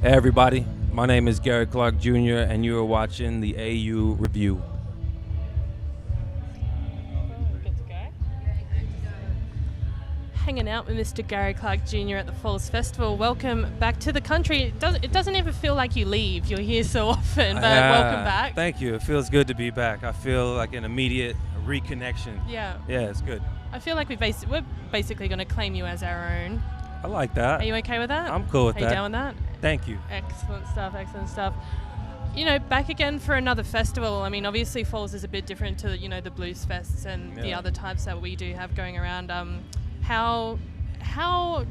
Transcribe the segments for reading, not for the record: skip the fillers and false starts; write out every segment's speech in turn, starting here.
Hey everybody, my name is Gary Clark Jr. and you are watching the AU Review. Good to go. Hanging out with Mr. Gary Clark Jr. at the Falls Festival. Welcome back to the country. It doesn't ever feel like you leave. You're here so often, but welcome back. Thank you. It feels good to be back. I feel like an immediate reconnection. Yeah. Yeah, it's good. I feel like we're basically going to claim you as our own. I like that. Are you okay with that? I'm cool with Are that. you down with that? Thank you. Excellent stuff, excellent stuff. You know, back again for another festival. I mean, obviously Falls is a bit different to, the blues fests and the other types that we do have going around. How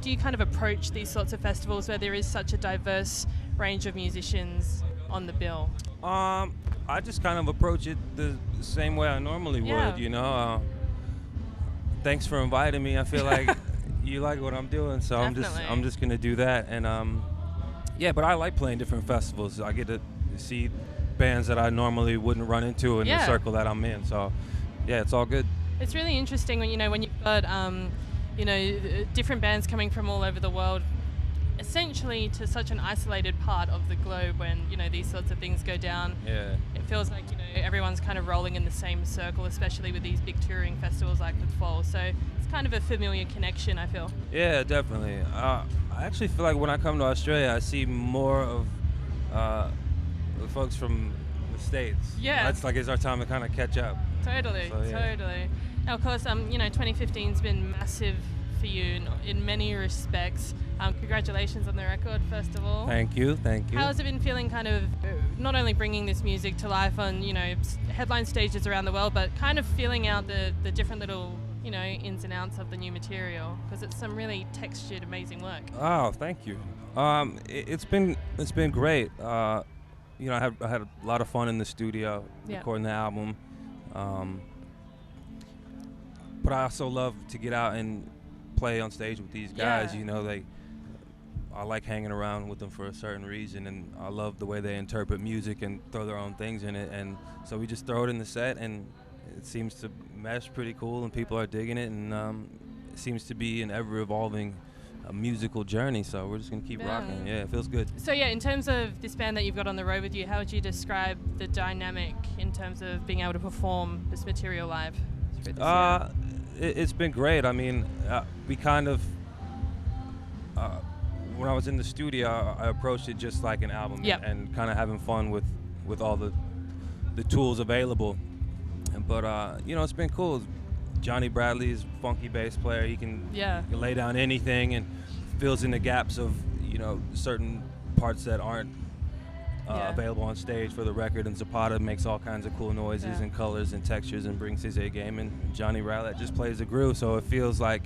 do you kind of approach these sorts of festivals where there is such a diverse range of musicians on the bill? I just kind of approach it the same way I normally would, Thanks for inviting me. I feel like you like what I'm doing, so Definitely. I'm just gonna do that. And but I like playing different festivals. I get to see bands that I normally wouldn't run into in the circle that I'm in. So yeah, it's all good. It's really interesting when you've got different bands coming from all over the world, essentially to such an isolated part of the globe. When these sorts of things go down, it feels like everyone's kind of rolling in the same circle, especially with these big touring festivals like the Fall. So it's kind of a familiar connection, I feel. Yeah, definitely. I actually feel like when I come to Australia, I see more of the folks from the States. Yeah, it's our time to kind of catch up. Totally. Now, of course, 2015's been massive for you in many respects. Congratulations on the record, first of all. Thank you. How has it been feeling, kind of not only bringing this music to life on headline stages around the world, but kind of feeling out the different little ins and outs of the new material, because it's some really textured, amazing work. Oh, thank you. It's been great. I had a lot of fun in the studio recording the album. But I also love to get out and play on stage with these guys. I like hanging around with them for a certain reason, and I love the way they interpret music and throw their own things in it. And so we just throw it in the set, and it seems to mesh pretty cool, and people are digging it, and it seems to be an ever-evolving musical journey. So we're just gonna keep rocking. Yeah, it feels good. So in terms of this band that you've got on the road with you, how would you describe the dynamic in terms of being able to perform this material live through this year? It's been great. I mean, we kind of when I was in the studio, I approached it just like an album and kind of having fun with all the tools available. But it's been cool. Johnny Bradley's funky bass player. He can lay down anything and fills in the gaps of certain parts that aren't available on stage for the record. And Zapata makes all kinds of cool noises and colors and textures and brings his A game. And Johnny Rowlett just plays the groove, so it feels like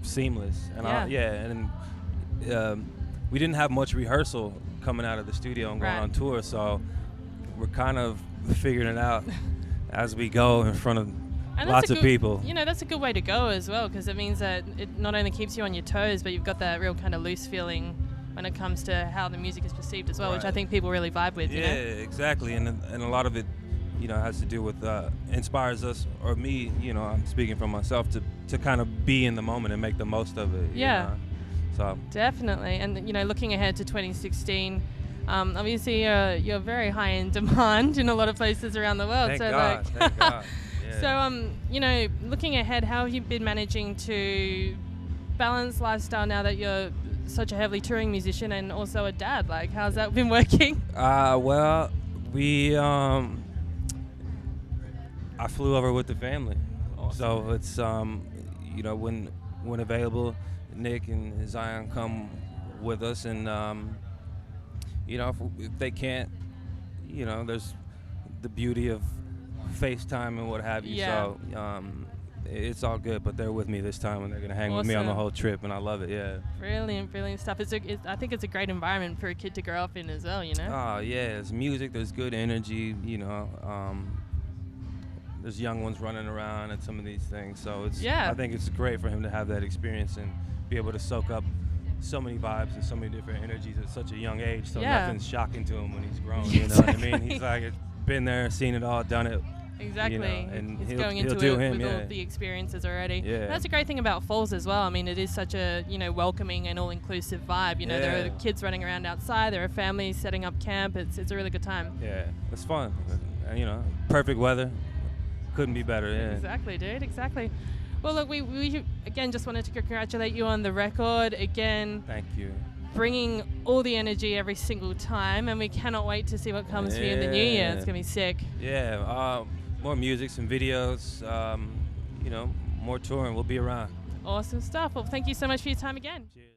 seamless. And we didn't have much rehearsal coming out of the studio and going on tour, so we're kind of figuring it out as we go in front of lots of people. That's a good way to go as well, because it means that it not only keeps you on your toes, but you've got that real kind of loose feeling when it comes to how the music is perceived as well, which I think people really vibe with. Yeah, exactly. And a lot of it, has to do with inspires us, or me. I'm speaking for myself, to kind of be in the moment and make the most of it. So definitely. And looking ahead to 2016. Obviously, you're very high in demand in a lot of places around the world. Thank God. Yeah. So, looking ahead, how have you been managing to balance lifestyle now that you're such a heavily touring musician and also a dad? Like, how's that been working? Well, I flew over with the family. Awesome. So it's, when available, Nick and Zion come with us, and if they can't, there's the beauty of FaceTime and what have you. Yeah. So it's all good, but they're with me this time, and they're gonna hang with me on the whole trip, and I love it. Yeah. Brilliant stuff. I think it's a great environment for a kid to grow up in as well. Oh yeah, there's music, there's good energy. There's young ones running around at some of these things, so I think it's great for him to have that experience and be able to soak up so many vibes and so many different energies at such a young age, so nothing's shocking to him when he's grown. You know what I mean? He's like, been there, seen it all, done it. Exactly. You know, and he's he'll going into do it him, with yeah. all the experiences already. Yeah. That's a great thing about Falls as well. I mean, it is such a, you know, welcoming and all-inclusive vibe. You know, there are kids running around outside. There are families setting up camp. It's a really good time. Yeah, it's fun. And, you know, perfect weather. Couldn't be better, yeah. Exactly, dude. Exactly. Well, look, we again just wanted to congratulate you on the record. Again, thank you. Bringing all the energy every single time, and we cannot wait to see what comes for you in the new year. It's going to be sick. Yeah, more music, some videos, you know, more touring. We'll be around. Awesome stuff. Well, thank you so much for your time again. Cheers.